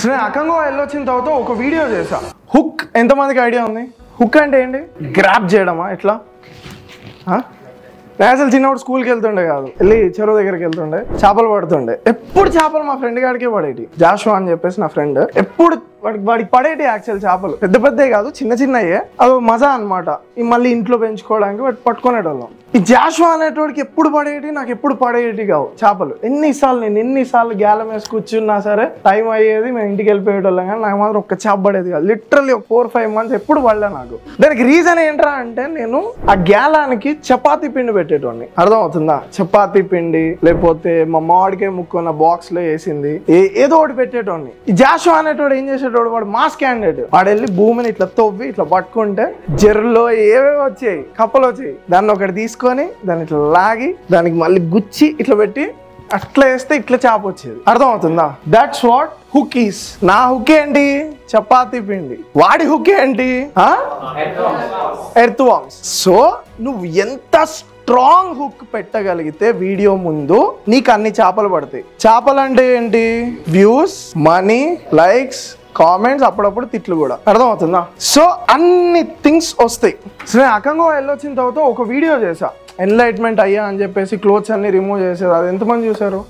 నేను అకంగా వెళ్ళొచ్చిన తర్వాత ఒక వీడియో చేసా. హుక్ ఎంతమందికి ఐడియా ఉంది? హుక్ అంటే ఏంటి? గ్రాప్ చేయడమా? ఎట్లా? నేను అసలు చిన్నప్పుడు స్కూల్కి వెళ్తుండే కాదు, వెళ్ళి చెరువు దగ్గరికి వెళ్తుండే, చేపలు పడుతుండే. ఎప్పుడు చేపలు మా ఫ్రెండ్ గాడికే పడేటి. జాషువా అని చెప్పేసి నా ఫ్రెండ్, ఎప్పుడు వాడికి పడేటి యాక్చువల్ చేపలు పెద్ద పెద్దవి కాదు, చిన్న చిన్నయే. అది మజా అనమాట. మళ్ళీ ఇంట్లో పెంచుకోవడానికి వాటి పట్టుకునేటోళ్ళం. ఈ జాషువా అనేటోడికి ఎప్పుడు పడేటి, నాకు ఎప్పుడు పడేటి కావు చేపలు. నేను ఎన్నిసార్లు గ్యాలం వేసి కూర్చున్నా సరే టైం అయ్యేది, మేము ఇంటికి వెళ్ళిపోయేటోళ్ళం. కానీ నాకు మాత్రం ఒక్క చేప పడేది కాదు. లిటరల్లీ 4-5 months ఎప్పుడు పడలే నాకు. దానికి రీజన్ ఏంట్రా అంటే, నేను ఆ గ్యాలానికి చపాతీ పిండి పెట్టేటోడిని. అర్థమవుతుందా? చపాతీ పిండి, లేకపోతే మా మామిడికాయ ముక్కున్న బాక్స్ లో వేసింది, ఏదో ఒకటి పెట్టేటోడిని. ఈ జాషువా అనేటోడు ఏం చేసేటోడు, వాడు మాస్ క్యాండిడేట్. వాడు వెళ్ళి భూమిని ఇట్లా తవ్వి ఇట్లా పట్టుకుంటే జెర్లో ఏవేవి వచ్చాయి, కప్పలు వచ్చాయి. దాన్ని ఒకటి తీసుకొని దాన్ని ఇట్లా లాగి దానికి మళ్ళీ గుచ్చి ఇట్లా పెట్టి అట్లా వేస్తే ఇట్లా చేప వచ్చేది. అర్థమవుతుందా? That's what hook is. నా హుక్ ఏంటి? చపాతీ పిండి. వాడి హుక్ ఏంటి? Earth worms. సో నువ్వు ఎంత స్ట్రాంగ్ హుక్ పెట్టగలిగితే వీడియో ముందు నీకు అన్ని చేపలు పడతాయి. చేపలు అంటే ఏంటి? వ్యూస్, మనీ, లైక్స్, కామెంట్స్, అప్పుడప్పుడు తిట్లు కూడా. అర్థమవుతుందా? సో అన్ని థింగ్స్ వస్తాయి. సో నేను అకంగా వెళ్ళొచ్చిన తర్వాత ఒక వీడియో చేసా, ఎన్లైట్మెంట్ అయ్యా అని చెప్పేసి క్లోత్స్ అన్ని రిమూవ్ చేసేది. అది ఎంతమంది చూసారు?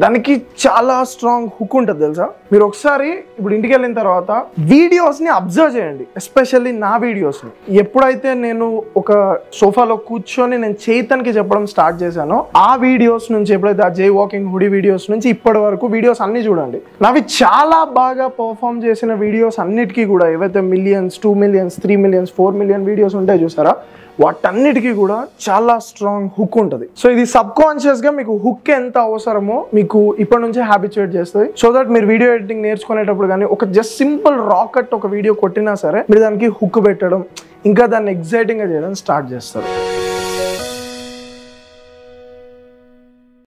దానికి చాలా స్ట్రాంగ్ హుక్ ఉంటుంది తెలుసా. మీరు ఒకసారి ఇప్పుడు ఇంటికి వెళ్ళిన తర్వాత వీడియోస్ని అబ్జర్వ్ చేయండి, ఎస్పెషల్లీ నా వీడియోస్ని. ఎప్పుడైతే నేను ఒక సోఫాలో కూర్చొని నేను చైతన్కి చెప్పడం స్టార్ట్ చేశానో, ఆ వీడియోస్ నుంచి, ఎప్పుడైతే ఆ జై వాకింగ్ హుడీ వీడియోస్ నుంచి ఇప్పటి వరకు వీడియోస్ అన్ని చూడండి. నావి చాలా బాగా పర్ఫామ్ చేసిన వీడియోస్ అన్నిటికీ కూడా, ఏవైతే millions, 2 million, 3 million, 4 million videos ఉంటాయి చూసారా, వాటన్నిటికీ కూడా చాలా స్ట్రాంగ్ హుక్ ఉంటుంది. సో ఇది సబ్ కాన్షియస్ గా మీకు హుక్ ఎంత అవసరమో మీకు ఇప్పటి నుంచే హ్యాబిచుయేట్ చేస్తుంది. సో దట్ మీరు వీడియో ఎడిటింగ్ నేర్చుకునేటప్పుడు కానీ ఒక జస్ట్ సింపుల్ రాకెట్ ఒక వీడియో కొట్టినా సరే మీరు దానికి హుక్ పెట్టడం, ఇంకా దాన్ని ఎగ్జైటింగ్ గా చేయడం స్టార్ట్ చేస్తారు.